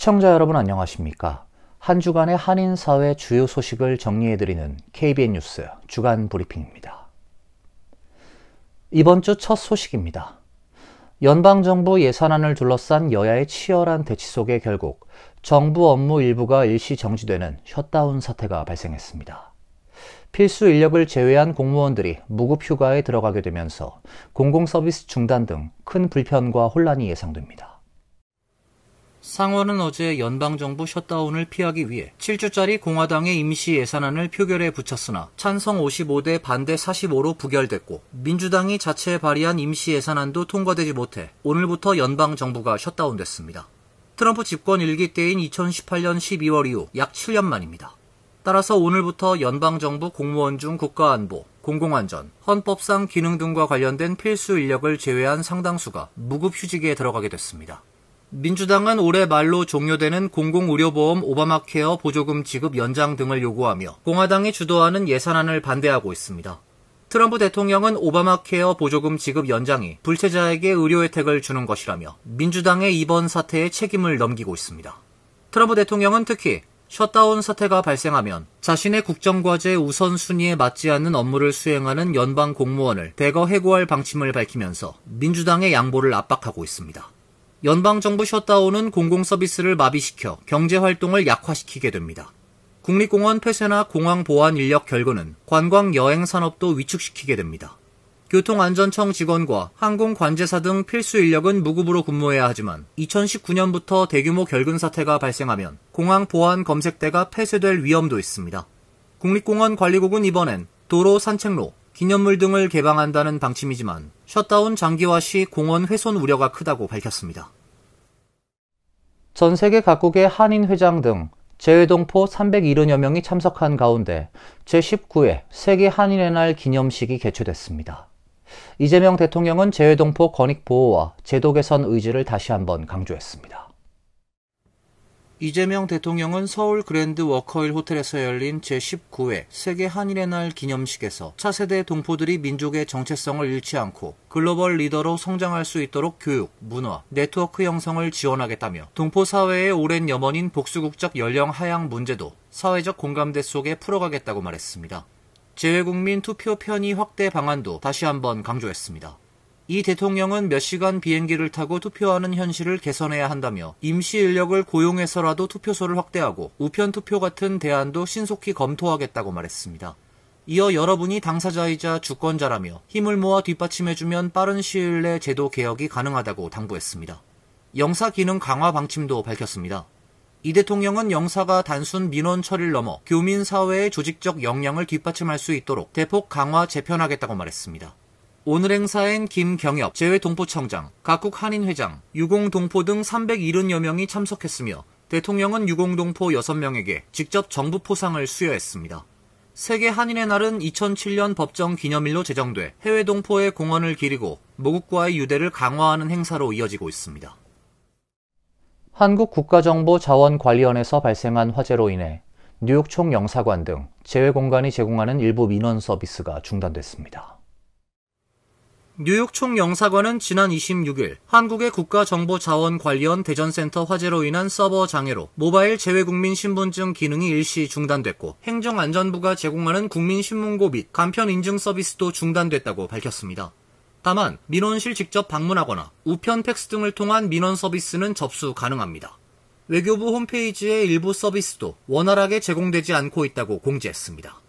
시청자 여러분 안녕하십니까? 한 주간의 한인사회 주요 소식을 정리해드리는 KBN 뉴스 주간 브리핑입니다. 이번 주 첫 소식입니다. 연방정부 예산안을 둘러싼 여야의 치열한 대치 속에 결국 정부 업무 일부가 일시 정지되는 셧다운 사태가 발생했습니다. 필수 인력을 제외한 공무원들이 무급 휴가에 들어가게 되면서 공공서비스 중단 등 큰 불편과 혼란이 예상됩니다. 상원은 어제 연방정부 셧다운을 피하기 위해 7주짜리 공화당의 임시 예산안을 표결에 붙였으나 찬성 55대 반대 45로 부결됐고 민주당이 자체 발의한 임시 예산안도 통과되지 못해 오늘부터 연방정부가 셧다운됐습니다. 트럼프 집권 1기 때인 2018년 12월 이후 약 7년 만입니다. 따라서 오늘부터 연방정부 공무원 중 국가안보, 공공안전, 헌법상 기능 등과 관련된 필수 인력을 제외한 상당수가 무급휴직에 들어가게 됐습니다. 민주당은 올해 말로 종료되는 공공의료보험 오바마케어 보조금 지급 연장 등을 요구하며 공화당이 주도하는 예산안을 반대하고 있습니다. 트럼프 대통령은 오바마케어 보조금 지급 연장이 불체자에게 의료 혜택을 주는 것이라며 민주당의 이번 사태에 책임을 넘기고 있습니다. 트럼프 대통령은 특히 셧다운 사태가 발생하면 자신의 국정과제 우선순위에 맞지 않는 업무를 수행하는 연방 공무원을 대거 해고할 방침을 밝히면서 민주당의 양보를 압박하고 있습니다. 연방정부 셧다운은 공공서비스를 마비시켜 경제활동을 약화시키게 됩니다. 국립공원 폐쇄나 공항 보안 인력 결근은 관광 여행 산업도 위축시키게 됩니다. 교통안전청 직원과 항공관제사 등 필수 인력은 무급으로 근무해야 하지만 2019년부터 대규모 결근 사태가 발생하면 공항 보안 검색대가 폐쇄될 위험도 있습니다. 국립공원관리국은 이번엔 도로 산책로, 기념물 등을 개방한다는 방침이지만 셧다운 장기화 시 공원 훼손 우려가 크다고 밝혔습니다. 전 세계 각국의 한인 회장 등 재외동포 370여 명이 참석한 가운데 제19회 세계 한인의 날 기념식이 개최됐습니다. 이재명 대통령은 재외동포 권익 보호와 제도 개선 의지를 다시 한번 강조했습니다. 이재명 대통령은 서울 그랜드 워커힐 호텔에서 열린 제19회 세계 한인의 날 기념식에서 차세대 동포들이 민족의 정체성을 잃지 않고 글로벌 리더로 성장할 수 있도록 교육, 문화, 네트워크 형성을 지원하겠다며 동포 사회의 오랜 염원인 복수국적 연령 하향 문제도 사회적 공감대 속에 풀어가겠다고 말했습니다. 재외국민 투표 편의 확대 방안도 다시 한번 강조했습니다. 이 대통령은 몇 시간 비행기를 타고 투표하는 현실을 개선해야 한다며 임시 인력을 고용해서라도 투표소를 확대하고 우편 투표 같은 대안도 신속히 검토하겠다고 말했습니다. 이어 여러분이 당사자이자 주권자라며 힘을 모아 뒷받침해주면 빠른 시일 내 제도 개혁이 가능하다고 당부했습니다. 영사 기능 강화 방침도 밝혔습니다. 이 대통령은 영사가 단순 민원 처리를 넘어 교민 사회의 조직적 역량을 뒷받침할 수 있도록 대폭 강화 재편하겠다고 말했습니다. 오늘 행사엔 김경엽 재외동포청장, 각국 한인회장, 유공동포 등 370여 명이 참석했으며 대통령은 유공동포 6명에게 직접 정부 포상을 수여했습니다. 세계 한인의 날은 2007년 법정 기념일로 제정돼 해외 동포의 공헌을 기리고 모국과의 유대를 강화하는 행사로 이어지고 있습니다. 한국국가정보자원관리원에서 발생한 화재로 인해 뉴욕 총영사관 등 재외공간이 제공하는 일부 민원 서비스가 중단됐습니다. 뉴욕 총영사관은 지난 26일 한국의 국가정보자원관리원 대전센터 화재로 인한 서버 장애로 모바일 재외국민 신분증 기능이 일시 중단됐고 행정안전부가 제공하는 국민신문고 및 간편인증 서비스도 중단됐다고 밝혔습니다. 다만 민원실 직접 방문하거나 우편 팩스 등을 통한 민원 서비스는 접수 가능합니다. 외교부 홈페이지의 일부 서비스도 원활하게 제공되지 않고 있다고 공지했습니다.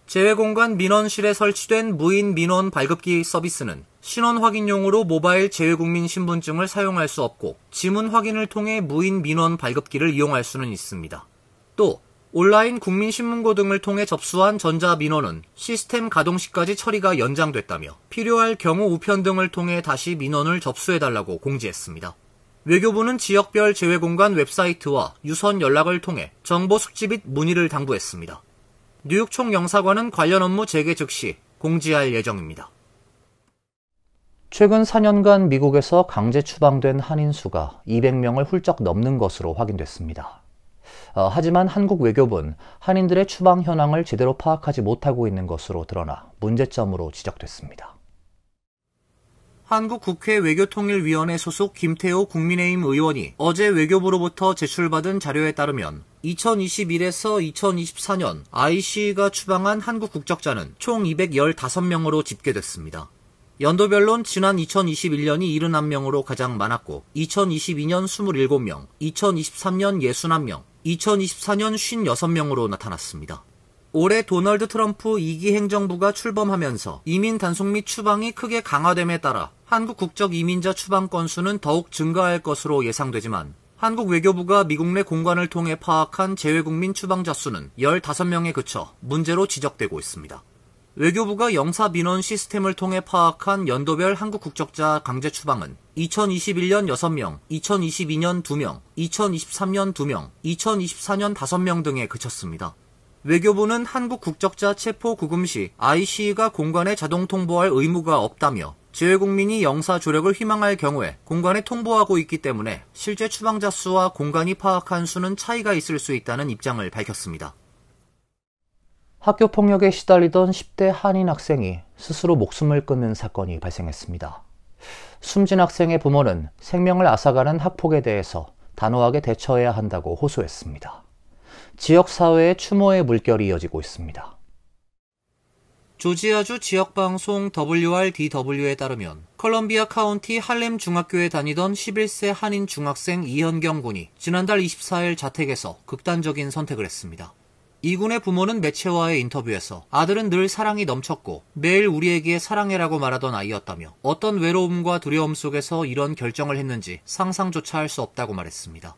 재외공간 민원실에 설치된 무인 민원 발급기 서비스는 신원 확인용으로 모바일 재외국민 신분증을 사용할 수 없고 지문 확인을 통해 무인 민원 발급기를 이용할 수는 있습니다. 또 온라인 국민신문고 등을 통해 접수한 전자민원은 시스템 가동 시까지 처리가 연장됐다며 필요할 경우 우편 등을 통해 다시 민원을 접수해달라고 공지했습니다. 외교부는 지역별 재외공간 웹사이트와 유선 연락을 통해 정보 숙지 및 문의를 당부했습니다. 뉴욕 총영사관은 관련 업무 재개 즉시 공지할 예정입니다. 최근 4년간 미국에서 강제 추방된 한인 수가 200명을 훌쩍 넘는 것으로 확인됐습니다. 하지만 한국 외교부는 한인들의 추방 현황을 제대로 파악하지 못하고 있는 것으로 드러나 문제점으로 지적됐습니다. 한국국회 외교통일위원회 소속 김태호 국민의힘 의원이 어제 외교부로부터 제출받은 자료에 따르면 2021에서 2024년 ICE가 추방한 한국 국적자는 총 215명으로 집계됐습니다. 연도별론 지난 2021년이 71명으로 가장 많았고 2022년 27명, 2023년 61명, 2024년 56명으로 나타났습니다. 올해 도널드 트럼프 2기 행정부가 출범하면서 이민 단속 및 추방이 크게 강화됨에 따라 한국 국적 이민자 추방 건수는 더욱 증가할 것으로 예상되지만 한국 외교부가 미국 내 공관을 통해 파악한 재외국민 추방자 수는 15명에 그쳐 문제로 지적되고 있습니다. 외교부가 영사민원 시스템을 통해 파악한 연도별 한국 국적자 강제 추방은 2021년 6명, 2022년 2명, 2023년 2명, 2024년 5명 등에 그쳤습니다. 외교부는 한국 국적자 체포 구금 시 ICE가 공관에 자동 통보할 의무가 없다며 재외국민이 영사 조력을 희망할 경우에 공관에 통보하고 있기 때문에 실제 추방자 수와 공관이 파악한 수는 차이가 있을 수 있다는 입장을 밝혔습니다. 학교 폭력에 시달리던 10대 한인 학생이 스스로 목숨을 끊는 사건이 발생했습니다. 숨진 학생의 부모는 생명을 앗아가는 학폭에 대해서 단호하게 대처해야 한다고 호소했습니다. 지역사회의 추모의 물결이 이어지고 있습니다. 조지아주 지역방송 WRDW에 따르면 컬럼비아 카운티 할렘 중학교에 다니던 11세 한인 중학생 이현경 군이 지난달 24일 자택에서 극단적인 선택을 했습니다. 이 군의 부모는 매체와의 인터뷰에서 아들은 늘 사랑이 넘쳤고 매일 우리에게 사랑해라고 말하던 아이였다며 어떤 외로움과 두려움 속에서 이런 결정을 했는지 상상조차 할 수 없다고 말했습니다.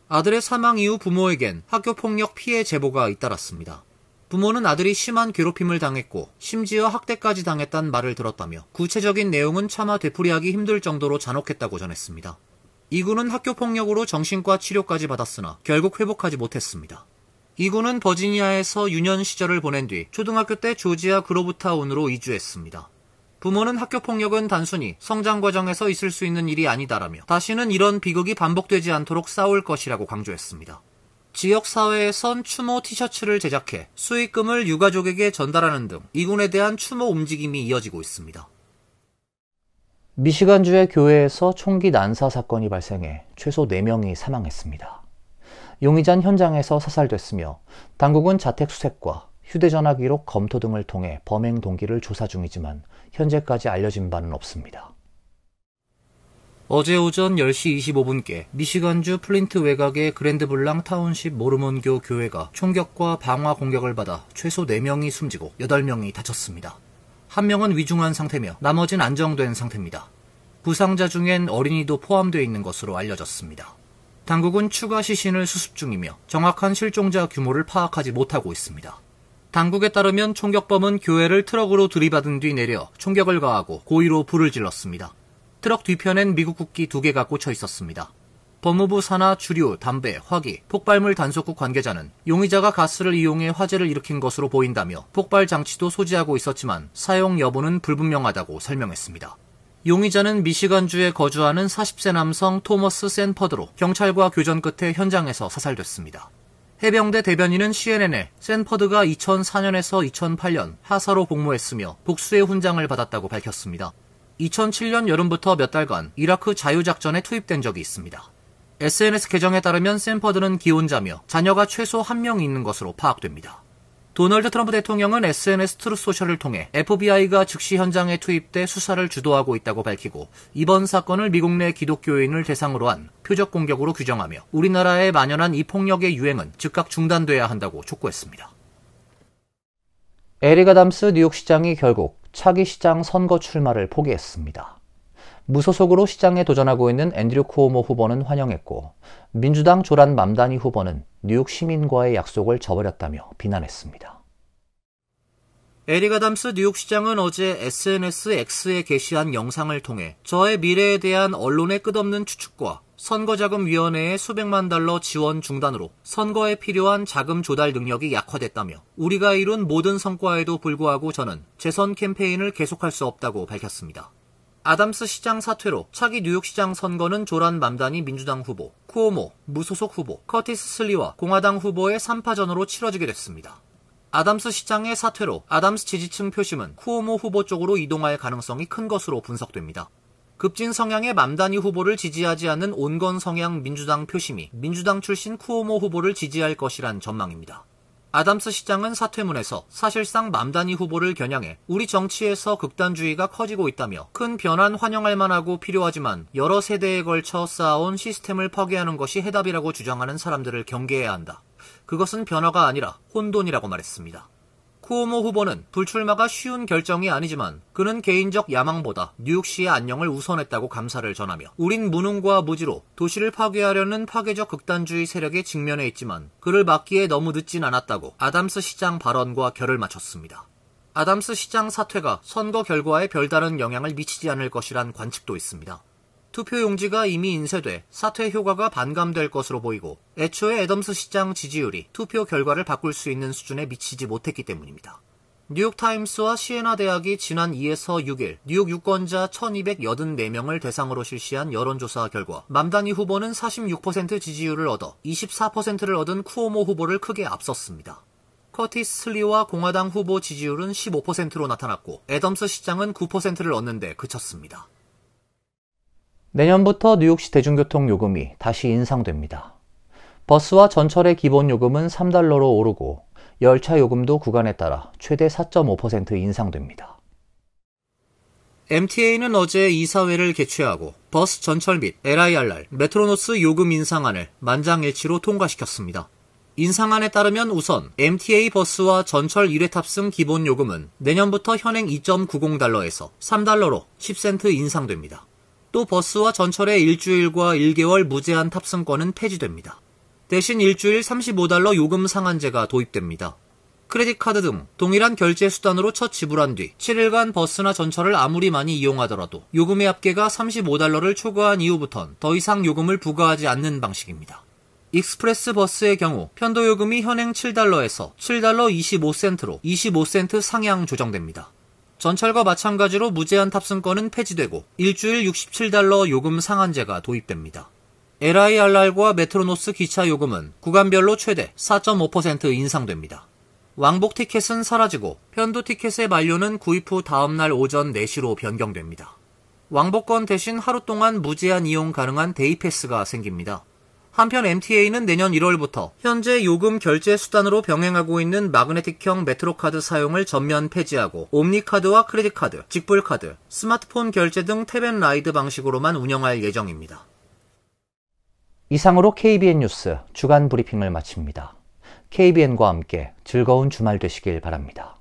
아들의 사망 이후 부모에겐 학교폭력 피해 제보가 잇따랐습니다. 부모는 아들이 심한 괴롭힘을 당했고 심지어 학대까지 당했다는 말을 들었다며 구체적인 내용은 차마 되풀이하기 힘들 정도로 잔혹했다고 전했습니다. 이 군은 학교폭력으로 정신과 치료까지 받았으나 결국 회복하지 못했습니다. 이 군은 버지니아에서 유년 시절을 보낸 뒤 초등학교 때 조지아 그로브타운으로 이주했습니다. 부모는 학교폭력은 단순히 성장 과정에서 있을 수 있는 일이 아니다라며 다시는 이런 비극이 반복되지 않도록 싸울 것이라고 강조했습니다. 지역사회에선 추모 티셔츠를 제작해 수익금을 유가족에게 전달하는 등 이 군에 대한 추모 움직임이 이어지고 있습니다. 미시간주의 교회에서 총기 난사 사건이 발생해 최소 4명이 사망했습니다. 용의자는 현장에서 사살됐으며 당국은 자택 수색과 휴대전화 기록 검토 등을 통해 범행 동기를 조사 중이지만 현재까지 알려진 바는 없습니다. 어제 오전 10시 25분께 미시간주 플린트 외곽의 그랜드블랑 타운십 모르몬교 교회가 총격과 방화 공격을 받아 최소 4명이 숨지고 8명이 다쳤습니다. 1명은 위중한 상태며 나머지는 안정된 상태입니다. 부상자 중엔 어린이도 포함되어 있는 것으로 알려졌습니다. 당국은 추가 시신을 수습 중이며 정확한 실종자 규모를 파악하지 못하고 있습니다. 당국에 따르면 총격범은 교회를 트럭으로 들이받은 뒤 내려 총격을 가하고 고의로 불을 질렀습니다. 트럭 뒤편엔 미국 국기 2개가 꽂혀 있었습니다. 법무부 산하 주류, 담배, 화기, 폭발물 단속국 관계자는 용의자가 가스를 이용해 화재를 일으킨 것으로 보인다며 폭발 장치도 소지하고 있었지만 사용 여부는 불분명하다고 설명했습니다. 용의자는 미시간주에 거주하는 40세 남성 토머스 샌퍼드로 경찰과 교전 끝에 현장에서 사살됐습니다. 해병대 대변인은 CNN에 샌퍼드가 2004년에서 2008년 하사로 복무했으며 복수의 훈장을 받았다고 밝혔습니다. 2007년 여름부터 몇 달간 이라크 자유작전에 투입된 적이 있습니다. SNS 계정에 따르면 샌퍼드는 기혼자며 자녀가 최소 1명 있는 것으로 파악됩니다. 도널드 트럼프 대통령은 SNS 트루소셜을 통해 FBI가 즉시 현장에 투입돼 수사를 주도하고 있다고 밝히고 이번 사건을 미국 내 기독교인을 대상으로 한 표적 공격으로 규정하며 우리나라에 만연한 이 폭력의 유행은 즉각 중단돼야 한다고 촉구했습니다. 에릭 아담스 뉴욕시장이 결국 차기 시장 선거 출마를 포기했습니다. 무소속으로 시장에 도전하고 있는 앤드류 쿠오모 후보는 환영했고 민주당 조란 맘다니 후보는 뉴욕 시민과의 약속을 저버렸다며 비난했습니다. 에릭 아담스 뉴욕시장은 어제 SNS X에 게시한 영상을 통해 저의 미래에 대한 언론의 끝없는 추측과 선거자금위원회의 수백만 달러 지원 중단으로 선거에 필요한 자금 조달 능력이 약화됐다며 우리가 이룬 모든 성과에도 불구하고 저는 재선 캠페인을 계속할 수 없다고 밝혔습니다. 아담스 시장 사퇴로 차기 뉴욕시장 선거는 조란 맘다니 민주당 후보, 쿠오모, 무소속 후보, 커티스 슬리와 공화당 후보의 3파전으로 치러지게 됐습니다. 아담스 시장의 사퇴로 아담스 지지층 표심은 쿠오모 후보 쪽으로 이동할 가능성이 큰 것으로 분석됩니다. 급진 성향의 맘다니 후보를 지지하지 않는 온건 성향 민주당 표심이 민주당 출신 쿠오모 후보를 지지할 것이란 전망입니다. 아담스 시장은 사퇴문에서 사실상 맘다니 후보를 겨냥해 우리 정치에서 극단주의가 커지고 있다며 큰 변환 환영할 만하고 필요하지만 여러 세대에 걸쳐 쌓아온 시스템을 파괴하는 것이 해답이라고 주장하는 사람들을 경계해야 한다. 그것은 변화가 아니라 혼돈이라고 말했습니다. 쿠오모 후보는 불출마가 쉬운 결정이 아니지만 그는 개인적 야망보다 뉴욕시의 안녕을 우선했다고 감사를 전하며 우린 무능과 무지로 도시를 파괴하려는 파괴적 극단주의 세력에 직면해 있지만 그를 막기에 너무 늦진 않았다고 아담스 시장 발언과 결을 맞췄습니다. 아담스 시장 사퇴가 선거 결과에 별다른 영향을 미치지 않을 것이란 관측도 있습니다. 투표용지가 이미 인쇄돼 사퇴 효과가 반감될 것으로 보이고 애초에 애덤스 시장 지지율이 투표 결과를 바꿀 수 있는 수준에 미치지 못했기 때문입니다. 뉴욕타임스와 시에나 대학이 지난 2에서 6일 뉴욕 유권자 1284명을 대상으로 실시한 여론조사 결과 맘다니 후보는 46% 지지율을 얻어 24%를 얻은 쿠오모 후보를 크게 앞섰습니다. 커티스 슬리와 공화당 후보 지지율은 15%로 나타났고 애덤스 시장은 9%를 얻는 데 그쳤습니다. 내년부터 뉴욕시 대중교통 요금이 다시 인상됩니다. 버스와 전철의 기본 요금은 3달러로 오르고 열차 요금도 구간에 따라 최대 4.5% 인상됩니다. MTA는 어제 이사회를 개최하고 버스, 전철 및 LIRR, 메트로노스 요금 인상안을 만장일치로 통과시켰습니다. 인상안에 따르면 우선 MTA 버스와 전철 1회 탑승 기본 요금은 내년부터 현행 2.90달러에서 3달러로 10센트 인상됩니다. 또 버스와 전철의 일주일과 1개월 무제한 탑승권은 폐지됩니다. 대신 일주일 35달러 요금 상한제가 도입됩니다. 크레딧카드 등 동일한 결제 수단으로 첫 지불한 뒤 7일간 버스나 전철을 아무리 많이 이용하더라도 요금의 합계가 35달러를 초과한 이후부턴 더 이상 요금을 부과하지 않는 방식입니다. 익스프레스 버스의 경우 편도 요금이 현행 7달러에서 7달러 25센트로 25센트 상향 조정됩니다. 전철과 마찬가지로 무제한 탑승권은 폐지되고 일주일 67달러 요금 상한제가 도입됩니다. LIRR과 메트로노스 기차 요금은 구간별로 최대 4.5% 인상됩니다. 왕복 티켓은 사라지고 편도 티켓의 만료는 구입 후 다음날 오전 4시로 변경됩니다. 왕복권 대신 하루 동안 무제한 이용 가능한 데이패스가 생깁니다. 한편 MTA는 내년 1월부터 현재 요금 결제 수단으로 병행하고 있는 마그네틱형 메트로카드 사용을 전면 폐지하고 옴니카드와 크레딧카드, 직불카드, 스마트폰 결제 등 탭앤라이드 방식으로만 운영할 예정입니다. 이상으로 KBN 뉴스 주간 브리핑을 마칩니다. KBN과 함께 즐거운 주말 되시길 바랍니다.